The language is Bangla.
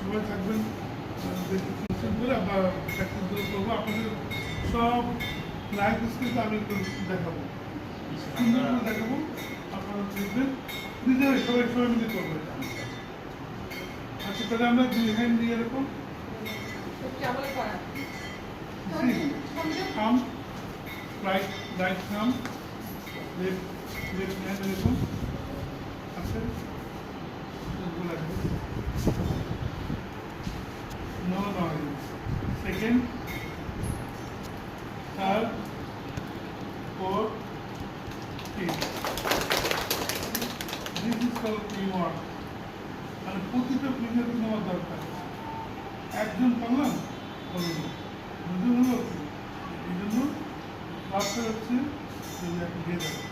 সবাই থাকবেন, করে আমরা প্র্যাকটিসগুলো করবো। আপনাদের সব লাইভ স্ক্রিনে আমি একটু দেখাবো, সুন্দর করে দেখাবো, আপনারা দেখবেন, নিজেরাই সবাই মিলে করবেন। আচ্ছা, তাহলে আমরা 2 হ্যান্ড দিয়ে এরকম থাম, রাইট থাম, লেফট হ্যান্ড এরকম আছে। No noise. Second, third, fourth, fifth. This is called teamwork. আর প্রতিটা ফিঙ্গার নেওয়ার দরকার। একজন পারলাম, দুজন হলো, এই জন্য রাস্তা হচ্ছে একটা দিয়ে দেবে।